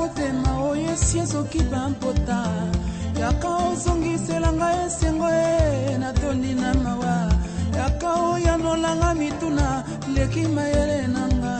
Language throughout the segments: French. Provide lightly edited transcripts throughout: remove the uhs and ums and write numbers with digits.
motema oyo esi ezoki bampota yaka ozongisela ngai esengo natondi na mawa yaka oyanolanga mituna leki mayele nanga.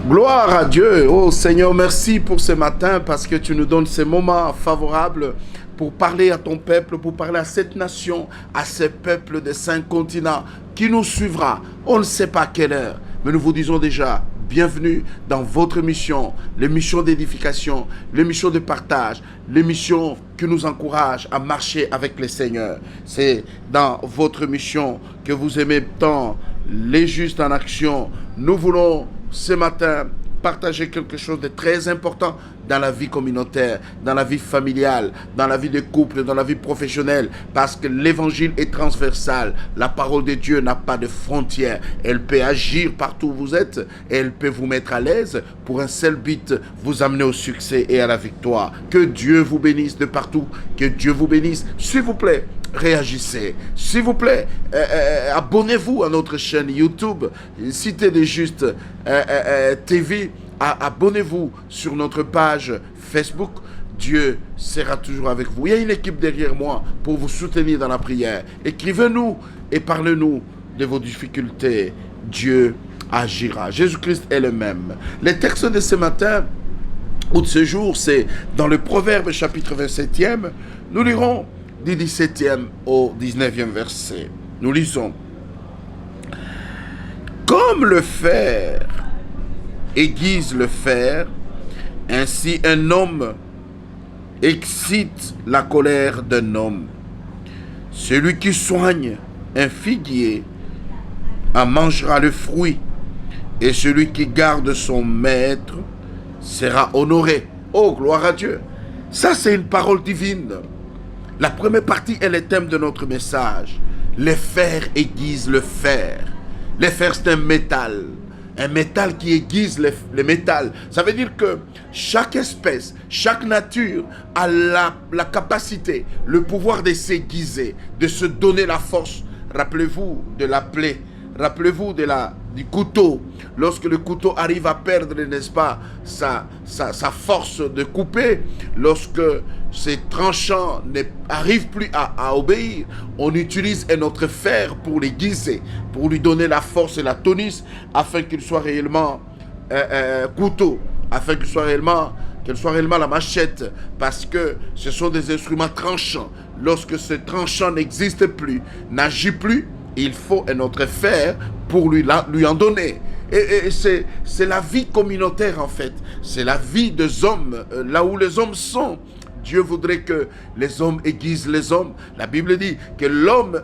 Gloire à Dieu. Oh Seigneur, merci pour ce matin parce que tu nous donnes ces moments favorables pour parler à ton peuple, pour parler à cette nation, à ces peuples des 5 continents qui nous suivra. On ne sait pas quelle heure, mais nous vous disons déjà bienvenue dans votre mission, l'émission d'édification, l'émission de partage, l'émission qui nous encourage à marcher avec le Seigneur. C'est dans votre mission que vous aimez tant, les justes en action. Nous voulons ce matin partager quelque chose de très important dans la vie communautaire, dans la vie familiale, dans la vie de couple, dans la vie professionnelle, parce que l'évangile est transversal. La parole de Dieu n'a pas de frontières. Elle peut agir partout où vous êtes et elle peut vous mettre à l'aise pour un seul but, vous amener au succès et à la victoire. Que Dieu vous bénisse de partout, que Dieu vous bénisse. S'il vous plaît, réagissez. S'il vous plaît, abonnez-vous à notre chaîne YouTube, Cité des Justes TV. Abonnez-vous sur notre page Facebook. Dieu sera toujours avec vous. Il y a une équipe derrière moi pour vous soutenir dans la prière. Écrivez-nous et parlez-nous de vos difficultés. Dieu agira. Jésus-Christ est le même. Les textes de ce matin ou de ce jour, c'est dans le Proverbe chapitre 27e. Nous lirons du 17e au 19e verset. Nous lisons. Comme le fer aiguise le fer, ainsi un homme excite la colère d'un homme. Celui qui soigne un figuier en mangera le fruit, et celui qui garde son maître sera honoré. Oh, gloire à Dieu. Ça, c'est une parole divine. La première partie est le thème de notre message. Le fer aiguise le fer. Le fer, c'est un métal. Un métal qui aiguise le métal. Ça veut dire que chaque espèce, chaque nature a la capacité, le pouvoir de s'aiguiser, de se donner la force. Rappelez-vous de la plaie. Rappelez-vous du couteau. Lorsque le couteau arrive à perdre, n'est-ce pas, sa force de couper, lorsque ces tranchants n'arrivent plus à obéir, on utilise un autre fer pour l'aiguiser, pour lui donner la force et la tonus, afin qu'il soit réellement couteau, afin qu'il soit réellement la machette, parce que ce sont des instruments tranchants. Lorsque ce tranchant n'existe plus, n'agit plus, il faut un autre fer pour lui en donner. Et c'est la vie communautaire en fait. C'est la vie des hommes, là où les hommes sont. Dieu voudrait que les hommes aiguisent les hommes. La Bible dit que l'homme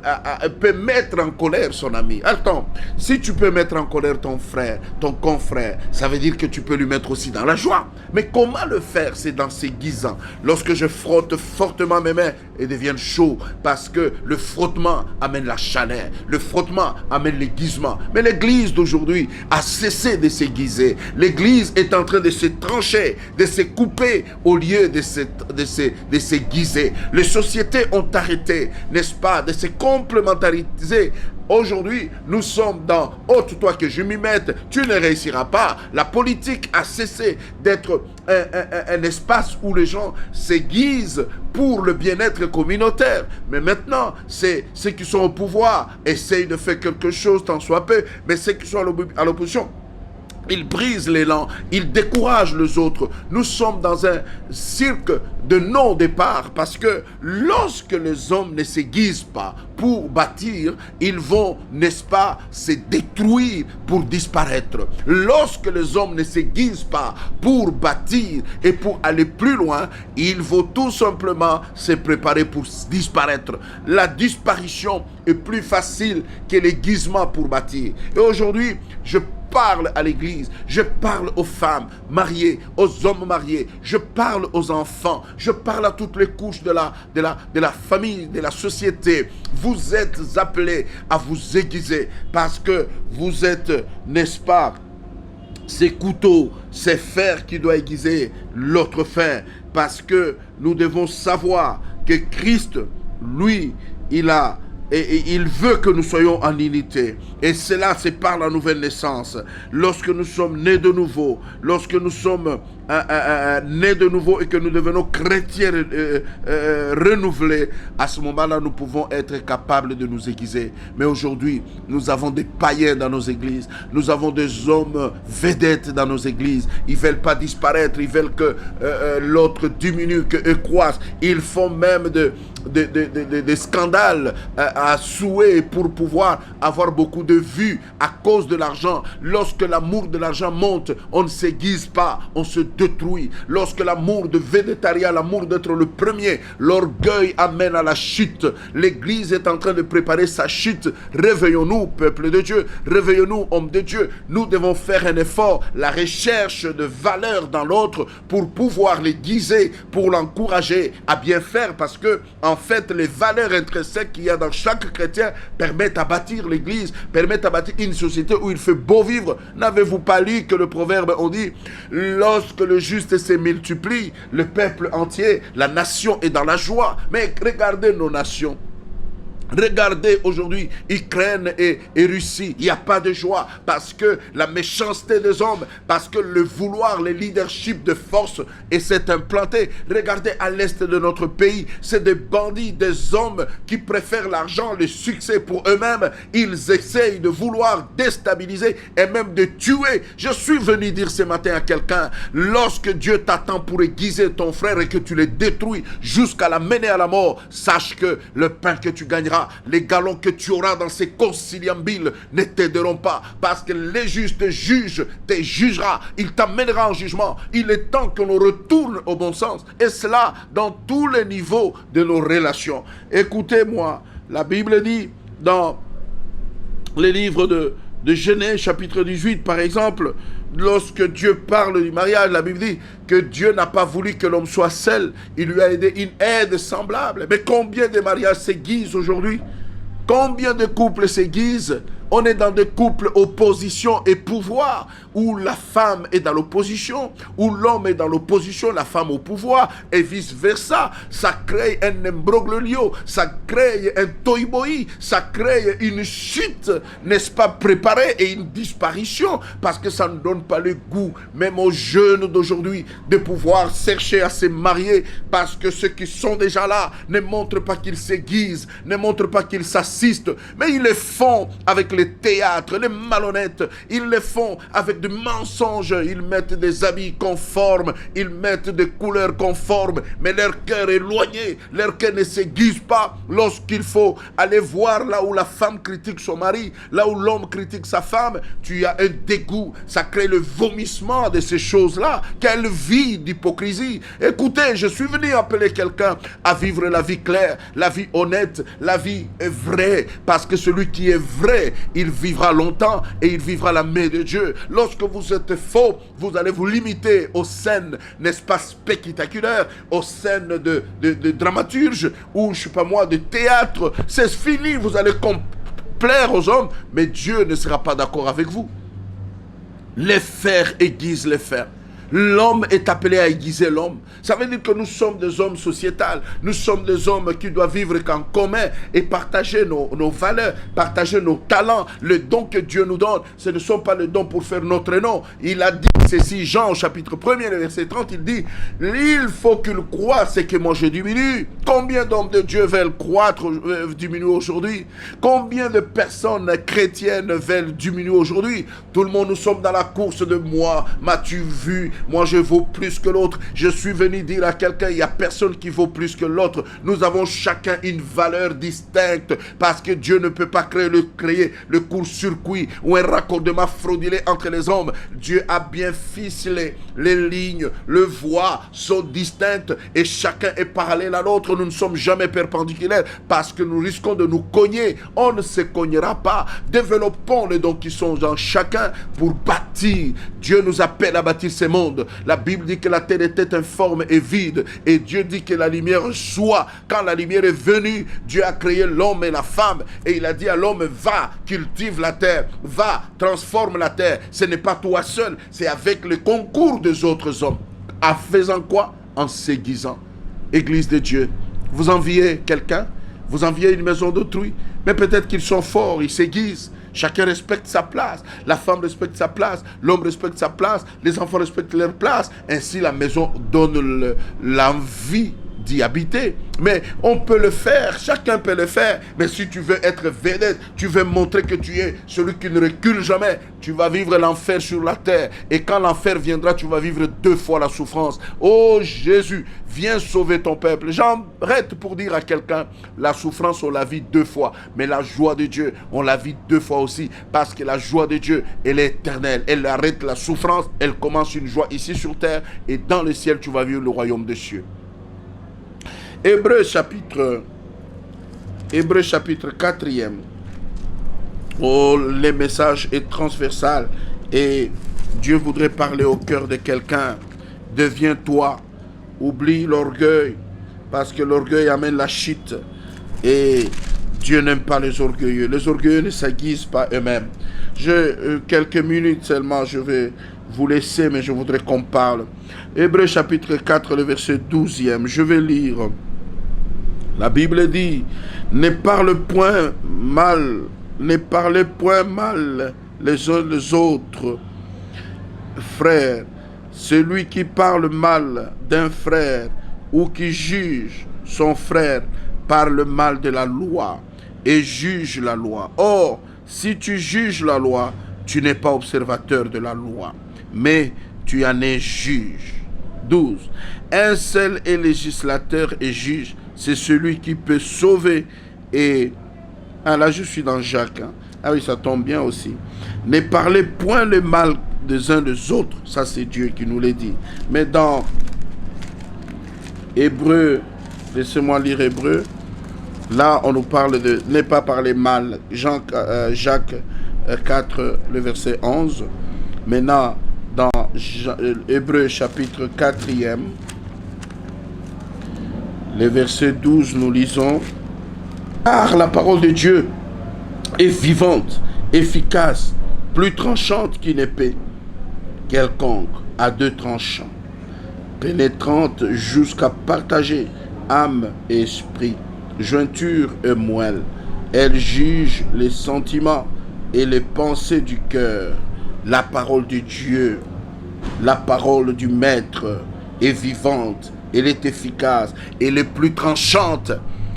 peut mettre en colère son ami. Attends, si tu peux mettre en colère ton frère, ton confrère, ça veut dire que tu peux lui mettre aussi dans la joie. Mais comment le faire? C'est dans s'aiguisant. Lorsque je frotte fortement mes mains, elles deviennent chaudes parce que le frottement amène la chaleur. Le frottement amène l'aiguisement. Mais l'église d'aujourd'hui a cessé de s'aiguiser. L'église est en train de se trancher, de se couper au lieu de s'aiguiser. Les sociétés ont arrêté, n'est-ce pas, de se complémentariser. Aujourd'hui, nous sommes dans « ôte-toi que je m'y mette, tu ne réussiras pas ». La politique a cessé d'être un espace où les gens s'aiguisent pour le bien-être communautaire. Mais maintenant, c'est ceux qui sont au pouvoir essayent de faire quelque chose tant soit peu, mais ceux qui sont à l'opposition, ils brisent l'élan, ils découragent les autres. Nous sommes dans un cirque de non-départ parce que lorsque les hommes ne s'aiguisent pas pour bâtir, ils vont, n'est-ce pas, se détruire pour disparaître. Lorsque les hommes ne s'aiguisent pas pour bâtir et pour aller plus loin, ils vont tout simplement se préparer pour disparaître. La disparition est plus facile que l'aiguisement pour bâtir. Et aujourd'hui, je parle à l'église, je parle aux femmes mariées, aux hommes mariés, je parle aux enfants, je parle à toutes les couches de la famille, de la société. Vous êtes appelés à vous aiguiser parce que vous êtes, n'est-ce pas, ces couteaux, ces fers qui doivent aiguiser l'autre fer, parce que nous devons savoir que Christ, lui, il a et il veut que nous soyons en unité. Et cela, c'est par la nouvelle naissance. Lorsque nous sommes nés de nouveau, lorsque nous sommes nés de nouveau et que nous devenons chrétiens renouvelés, à ce moment-là, nous pouvons être capables de nous aiguiser. Mais aujourd'hui, nous avons des païens dans nos églises. Nous avons des hommes vedettes dans nos églises. Ils ne veulent pas disparaître. Ils veulent que l'autre diminue, qu'eux croissent. Ils font même des scandales à souhait pour pouvoir avoir beaucoup de vues à cause de l'argent. Lorsque l'amour de l'argent monte, on ne s'aiguise pas, on se détruit. Lorsque l'amour de végétarien, l'amour d'être le premier, l'orgueil amène à la chute. L'Église est en train de préparer sa chute. Réveillons-nous, peuple de Dieu. Réveillons-nous, hommes de Dieu. Nous devons faire un effort, la recherche de valeur dans l'autre pour pouvoir l'aiguiser, pour l'encourager à bien faire, parce que en fait, les valeurs intrinsèques qu'il y a dans chaque chrétien permettent à bâtir l'Église, permettent à bâtir une société où il fait beau vivre. N'avez-vous pas lu que le proverbe, on dit, lorsque le juste se multiplie, le peuple entier, la nation est dans la joie. Mais regardez nos nations. Regardez aujourd'hui Ukraine et Russie, il n'y a pas de joie parce que la méchanceté des hommes, parce que le vouloir, le leadership de force s'est implanté. Regardez à l'est de notre pays, c'est des bandits, des hommes qui préfèrent l'argent, le succès pour eux-mêmes. Ils essayent de vouloir déstabiliser et même de tuer. Je suis venu dire ce matin à quelqu'un, lorsque Dieu t'attend pour aiguiser ton frère et que tu le détruis jusqu'à l'amener à la mort, sache que le pain que tu gagneras, les galons que tu auras dans ces conciliambiles ne t'aideront pas, parce que les justes juges te jugera, il t'amènera en jugement. Il est temps que l'on retourne au bon sens, et cela dans tous les niveaux de nos relations. Écoutez-moi, la Bible dit dans les livres de Genèse chapitre 18 par exemple, lorsque Dieu parle du mariage, la Bible dit que Dieu n'a pas voulu que l'homme soit seul, il lui a aidé une aide semblable. Mais combien de mariages s'aiguisent aujourd'hui? Combien de couples s'aiguisent? On est dans des couples opposition et pouvoir, où la femme est dans l'opposition, où l'homme est dans l'opposition, la femme au pouvoir, et vice-versa. Ça crée un imbroglio, ça crée un toy-boy, ça crée une chute, n'est-ce pas, préparée, et une disparition, parce que ça ne donne pas le goût, même aux jeunes d'aujourd'hui, de pouvoir chercher à se marier, parce que ceux qui sont déjà là ne montrent pas qu'ils s'aiguisent, ne montrent pas qu'ils s'assistent, mais ils le font avec les théâtres, les malhonnêtes, ils le font avec des mensonges, ils mettent des habits conformes, ils mettent des couleurs conformes, mais leur cœur est éloigné, leur cœur ne s'aiguise pas lorsqu'il faut aller voir là où la femme critique son mari, là où l'homme critique sa femme. Tu as un dégoût, ça crée le vomissement de ces choses-là. Quelle vie d'hypocrisie! Écoutez, je suis venu appeler quelqu'un à vivre la vie claire, la vie honnête, la vie vraie, parce que celui qui est vrai, il vivra longtemps et il vivra la main de Dieu. Lorsque vous êtes faux, vous allez vous limiter aux scènes, n'est-ce pas, spectaculaires, aux scènes de dramaturge ou, je sais pas moi, de théâtre. C'est fini, vous allez plaire aux hommes, mais Dieu ne sera pas d'accord avec vous. Les fers aiguisent les fers. L'homme est appelé à aiguiser l'homme. Ça veut dire que nous sommes des hommes sociétals. Nous sommes des hommes qui doivent vivre en commun et partager nos valeurs, partager nos talents. Le don que Dieu nous donne, ce ne sont pas les dons pour faire notre nom. Il a dit ceci, Jean au chapitre 1er, le verset 30, il dit, il faut qu'il croisse et que moi je diminue. Combien d'hommes de Dieu veulent croître, diminuer aujourd'hui? Combien de personnes chrétiennes veulent diminuer aujourd'hui? Tout le monde, nous sommes dans la course de moi. M'as-tu vu? Moi je vaux plus que l'autre. Je suis venu dire à quelqu'un, il n'y a personne qui vaut plus que l'autre. Nous avons chacun une valeur distincte, parce que Dieu ne peut pas créer le court-circuit ou un raccordement fraudulé entre les hommes. Dieu a bien ficelé les lignes, le voie sont distinctes et chacun est parallèle à l'autre. Nous ne sommes jamais perpendiculaires parce que nous risquons de nous cogner. On ne se cognera pas. Développons les dons qui sont dans chacun pour bâtir. Dieu nous appelle à bâtir ce monde. La Bible dit que la terre était informe et vide, et Dieu dit que la lumière soit. Quand la lumière est venue, Dieu a créé l'homme et la femme, et il a dit à l'homme, va, cultive la terre, va, transforme la terre. Ce n'est pas toi seul, c'est avec le concours des autres hommes. En faisant quoi? En s'aiguisant. Église de Dieu, vous enviez quelqu'un? Vous enviez une maison d'autrui, mais peut-être qu'ils sont forts, ils s'aiguisent. Chacun respecte sa place. La femme respecte sa place, l'homme respecte sa place, les enfants respectent leur place. Ainsi, la maison donne l'envie d'y habiter. Mais on peut le faire, chacun peut le faire. Mais si tu veux être vedette, tu veux montrer que tu es celui qui ne recule jamais, tu vas vivre l'enfer sur la terre. Et quand l'enfer viendra, tu vas vivre 2 fois la souffrance. Oh Jésus, viens sauver ton peuple. J'arrête pour dire à quelqu'un, la souffrance, on la vit 2 fois. Mais la joie de Dieu, on la vit 2 fois aussi. Parce que la joie de Dieu, elle est éternelle. Elle arrête la souffrance, elle commence une joie ici sur terre. Et dans le ciel, tu vas vivre le royaume des cieux. Hébreux chapitre 4e. Oh, le message est transversal et Dieu voudrait parler au cœur de quelqu'un. Deviens-toi, oublie l'orgueil, parce que l'orgueil amène la chute et Dieu n'aime pas les orgueilleux. Les orgueilleux ne s'aiguisent pas eux-mêmes. Quelques minutes seulement, je vais vous laisser, mais je voudrais qu'on parle. Hébreux chapitre 4, le verset 12e, je vais lire. La Bible dit, ne parlez point mal les uns les autres, frères. Celui qui parle mal d'un frère ou qui juge son frère parle mal de la loi et juge la loi. Or, si tu juges la loi, tu n'es pas observateur de la loi, mais tu en es juge. 12. Un seul est législateur et juge, c'est celui qui peut sauver. Et là je suis dans Jacques. Ah oui, ça tombe bien aussi. Ne parlez point le mal des uns des autres. Ça c'est Dieu qui nous l'a dit. Mais dans Hébreux, laissez-moi lire Hébreux. Là on nous parle de ne pas parler mal. Jacques 4, le verset 11. Maintenant dans Hébreux chapitre 4e, le verset 12, nous lisons: car la parole de Dieu est vivante, efficace, plus tranchante qu'une épée quelconque, à 2 tranchants, pénétrante jusqu'à partager âme et esprit, jointure et moelle. Elle juge les sentiments et les pensées du cœur. La parole de Dieu, la parole du Maître est vivante, elle est efficace, elle est plus tranchante.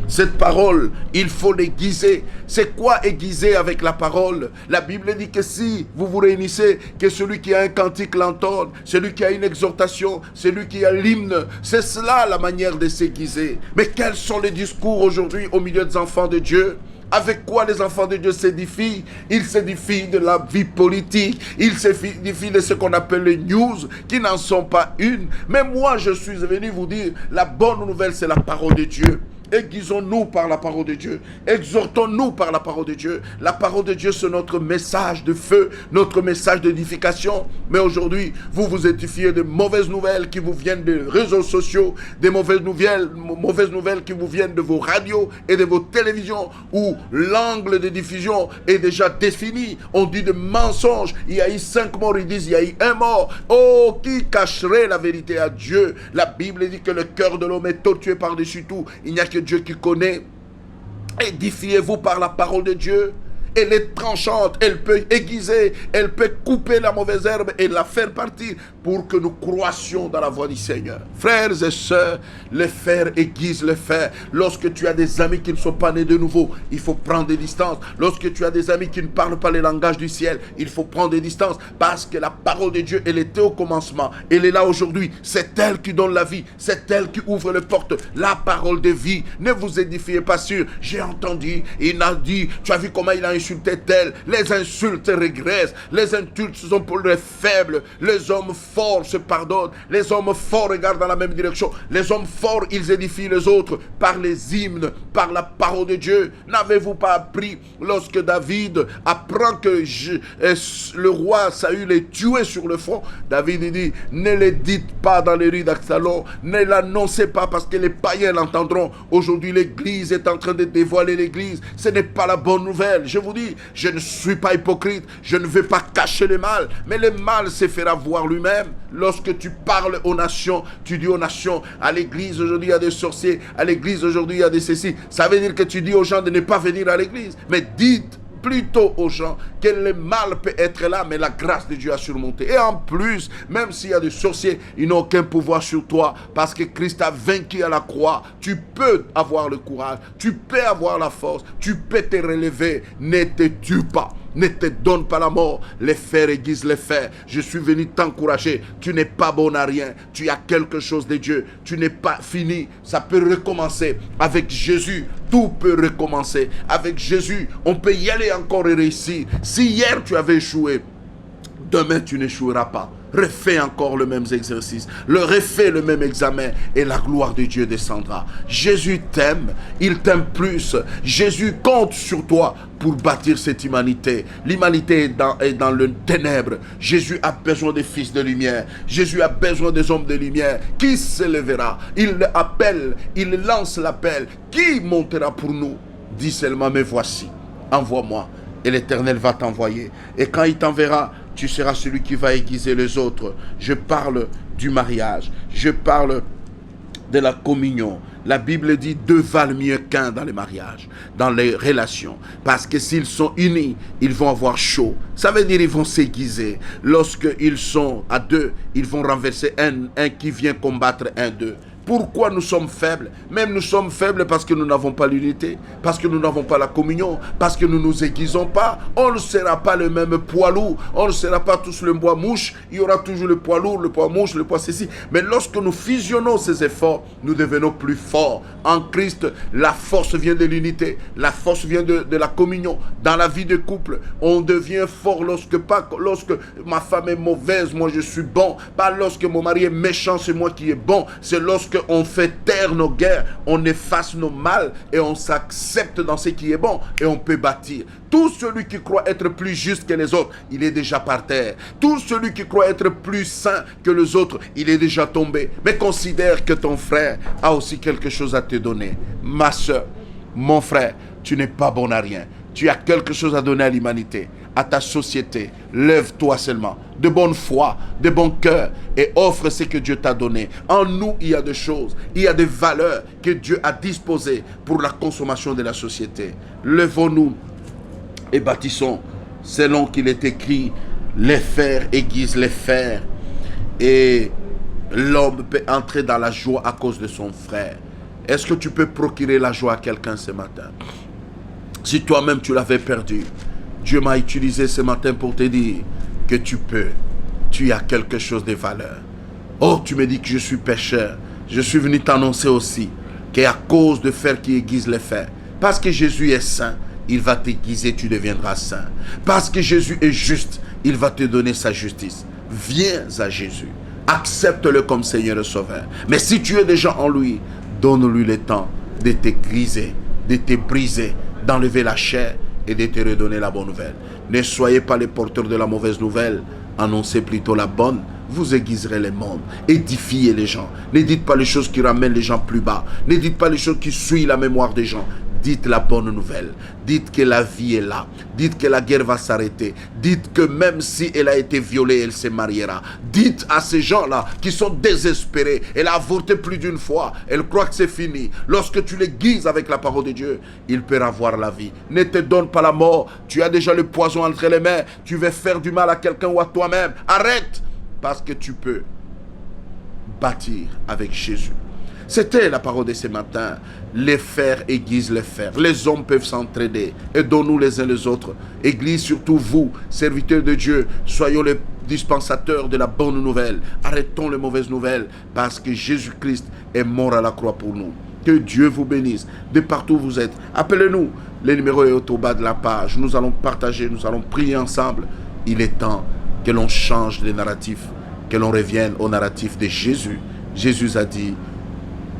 Cette parole, il faut l'aiguiser. C'est quoi aiguiser avec la parole? La Bible dit que si vous vous réunissez, que celui qui a un cantique l'entende, celui qui a une exhortation, celui qui a l'hymne, c'est cela la manière de s'aiguiser. Mais quels sont les discours aujourd'hui au milieu des enfants de Dieu? Avec quoi les enfants de Dieu s'édifient? Ils s'édifient de la vie politique, ils s'édifient de ce qu'on appelle les news, qui n'en sont pas une. Mais moi, je suis venu vous dire, la bonne nouvelle, c'est la parole de Dieu. Aiguisons-nous par la parole de Dieu. Exhortons-nous par la parole de Dieu. La parole de Dieu, c'est notre message de feu, notre message d'édification. Mais aujourd'hui, vous vous édifiez de mauvaises nouvelles qui vous viennent des réseaux sociaux, des mauvaises nouvelles qui vous viennent de vos radios et de vos télévisions, où l'angle de diffusion est déjà défini. On dit de mensonges. Il y a eu 5 morts, ils disent il y a eu 1 mort. Oh, qui cacherait la vérité à Dieu? La Bible dit que le cœur de l'homme est tortué par-dessus tout. Il n'y a que Dieu qui connaît. Édifiez-vous par la parole de Dieu. Elle est tranchante, elle peut aiguiser, elle peut couper la mauvaise herbe et la faire partir pour que nous croissions dans la voie du Seigneur. Frères et sœurs, le fer aiguise le fer. Lorsque tu as des amis qui ne sont pas nés de nouveau, il faut prendre des distances. Lorsque tu as des amis qui ne parlent pas les langages du ciel, il faut prendre des distances, parce que la parole de Dieu, elle était au commencement, elle est là aujourd'hui. C'est elle qui donne la vie, c'est elle qui ouvre les portes, la parole de vie. Ne vous édifiez pas sur j'ai entendu, il a dit, tu as vu comment il a insulté tel. Les insultes régressent, les insultes sont pour les faibles. Les hommes forts se pardonnent, les hommes forts regardent dans la même direction. Les hommes forts, ils édifient les autres par les hymnes, par la parole de Dieu. N'avez-vous pas appris lorsque David apprend que le roi Saül est tué sur le front? David dit, ne le dites pas dans les rues d'Absalom, ne l'annoncez pas parce que les païens l'entendront. Aujourd'hui l'église est en train de dévoiler l'église. Ce n'est pas la bonne nouvelle. Je vous vous dire, je ne suis pas hypocrite, je ne vais pas cacher le mal, mais le mal se fera voir lui-même. Lorsque tu parles aux nations, tu dis aux nations, à l'église aujourd'hui il y a des sorciers, à l'église aujourd'hui il y a des ceci, ça veut dire que tu dis aux gens de ne pas venir à l'église, mais dites plutôt aux gens que le mal peut être là, mais la grâce de Dieu a surmonté. Et en plus, même s'il y a des sorciers, ils n'ont aucun pouvoir sur toi, parce que Christ a vaincu à la croix. Tu peux avoir le courage, tu peux avoir la force, tu peux te relever. Ne te tue pas, ne te donne pas la mort. Les fers aiguisent les fers. Je suis venu t'encourager. Tu n'es pas bon à rien, tu as quelque chose de Dieu, tu n'es pas fini. Ça peut recommencer. Avec Jésus, tout peut recommencer. Avec Jésus, on peut y aller encore et réussir. Si hier tu avais échoué, demain tu n'échoueras pas. Refais encore le même exercice, refais le même examen et la gloire de Dieu descendra. Jésus t'aime, il t'aime plus. Jésus compte sur toi pour bâtir cette humanité. L'humanité est dans le ténèbre. Jésus a besoin des fils de lumière. Jésus a besoin des hommes de lumière. Qui se lèvera? Il appelle, il lance l'appel. Qui montera pour nous? Dis seulement, me voici, envoie-moi. Et l'Éternel va t'envoyer. Et quand il t'enverra, tu seras celui qui va aiguiser les autres. Je parle du mariage. Je parle de la communion. La Bible dit deux valent mieux qu'un dans les mariages, dans les relations. Parce que s'ils sont unis, ils vont avoir chaud. Ça veut dire qu'ils vont s'aiguiser. Lorsqu'ils sont à deux, ils vont renverser un qui vient combattre un d'eux. Pourquoi nous sommes faibles? Même nous sommes faibles parce que nous n'avons pas l'unité, parce que nous n'avons pas la communion, parce que nous ne nous aiguisons pas. On ne sera pas le même poids lourd, on ne sera pas tous le poids mouche. Il y aura toujours le poids lourd, le poids mouche, le poids ceci. Mais lorsque nous fusionnons ces efforts, nous devenons plus forts. En Christ, la force vient de l'unité, la force vient de la communion. Dans la vie de couple, on devient fort lorsque ma femme est mauvaise, moi je suis bon. Pas lorsque mon mari est méchant, c'est moi qui est bon. C'est lorsque on fait taire nos guerres, on efface nos mal et on s'accepte dans ce qui est bon et on peut bâtir. Tout celui qui croit être plus juste que les autres, il est déjà par terre. Tout celui qui croit être plus saint que les autres, il est déjà tombé. Mais considère que ton frère a aussi quelque chose à te donner. Ma soeur, mon frère, tu n'es pas bon à rien. Tu as quelque chose à donner à l'humanité, à ta société. Lève-toi seulement, de bonne foi, de bon cœur, et offre ce que Dieu t'a donné. En nous, il y a des choses, il y a des valeurs que Dieu a disposées pour la consommation de la société. Levons-nous et bâtissons selon qu'il est écrit, les fers aiguisent les fers, et l'homme peut entrer dans la joie à cause de son frère. Est-ce que tu peux procurer la joie à quelqu'un ce matin? Si toi-même tu l'avais perdu, Dieu m'a utilisé ce matin pour te dire que tu peux. Tu as quelque chose de valeur. Oh, tu me dis que je suis pécheur. Je suis venu t'annoncer aussi qu'à cause de fer qui aiguise les fers, parce que Jésus est saint, il va t'aiguiser, tu deviendras saint. Parce que Jésus est juste, il va te donner sa justice. Viens à Jésus. Accepte-le comme Seigneur et Sauveur. Mais si tu es déjà en lui, donne-lui le temps de te griser, de te briser, d'enlever la chair et de te redonner la bonne nouvelle. Ne soyez pas les porteurs de la mauvaise nouvelle, annoncez plutôt la bonne. Vous aiguiserez les mondes, édifiez les gens. Ne dites pas les choses qui ramènent les gens plus bas. Ne dites pas les choses qui souillent la mémoire des gens. Dites la bonne nouvelle. Dites que la vie est là. Dites que la guerre va s'arrêter. Dites que même si elle a été violée, elle se mariera. Dites à ces gens-là qui sont désespérés. Elle a avorté plus d'une fois. Elle croit que c'est fini. Lorsque tu les guises avec la parole de Dieu, ils peuvent avoir la vie. Ne te donne pas la mort. Tu as déjà le poison entre les mains. Tu veux faire du mal à quelqu'un ou à toi-même. Arrête, parce que tu peux bâtir avec Jésus. C'était la parole de ce matin. Les fers aiguisent les fers. Les hommes peuvent s'entraider. Aidons-nous les uns les autres. Église, surtout vous, serviteurs de Dieu, soyons les dispensateurs de la bonne nouvelle. Arrêtons les mauvaises nouvelles, parce que Jésus-Christ est mort à la croix pour nous. Que Dieu vous bénisse de partout où vous êtes. Appelez-nous. Le numéro est au bas de la page. Nous allons partager, nous allons prier ensemble. Il est temps que l'on change les narratifs, que l'on revienne au narratif de Jésus. Jésus a dit: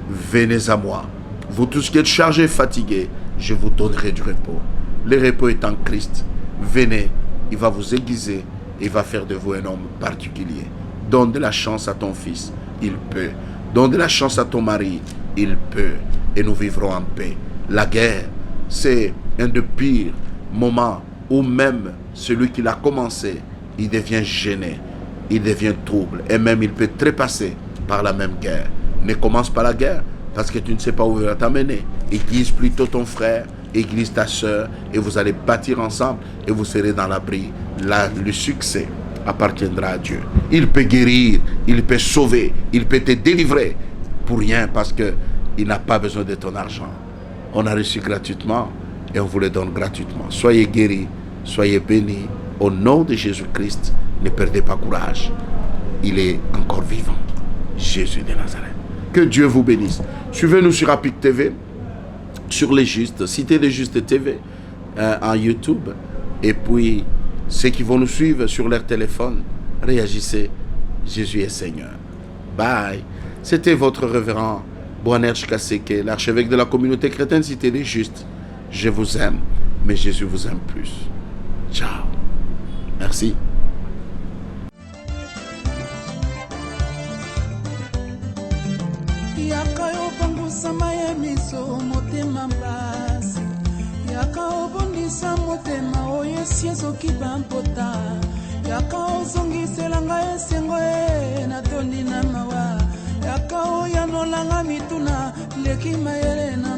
venez à moi, vous tous qui êtes chargés et fatigués, je vous donnerai du repos. Le repos est en Christ. Venez, il va vous aiguiser, il va faire de vous un homme particulier. Donne de la chance à ton fils, il peut. Donne de la chance à ton mari, il peut. Et nous vivrons en paix. La guerre, c'est un des pires moments où même celui qui l'a commencé, il devient gêné, il devient trouble, et même il peut trépasser par la même guerre. Ne commence pas la guerre, parce que tu ne sais pas où il va t'amener. Église plutôt ton frère, église ta soeur, et vous allez bâtir ensemble, et vous serez dans l'abri. Là, le succès appartiendra à Dieu. Il peut guérir, il peut sauver, il peut te délivrer, pour rien, parce qu'il n'a pas besoin de ton argent. On a reçu gratuitement, et on vous le donne gratuitement. Soyez guéris, soyez bénis. Au nom de Jésus-Christ, ne perdez pas courage. Il est encore vivant. Jésus de Nazareth. Que Dieu vous bénisse. Suivez-nous sur Apic TV, sur Les Justes, Cité des Justes TV, en YouTube. Et puis, ceux qui vont nous suivre sur leur téléphone, réagissez. Jésus est Seigneur. Bye. C'était votre révérend Boanerges Kaseke, l'archevêque de la communauté chrétienne Cité des Justes. Je vous aime, mais Jésus vous aime plus. Ciao. Merci. Yaka obongusama ye miso motema mpasi, yaka obondisa motema oyo esi ezoki bampota, yaka ozongiselanga esengo e natondi na mawa, yaka oyanolanga mituna leki mayele na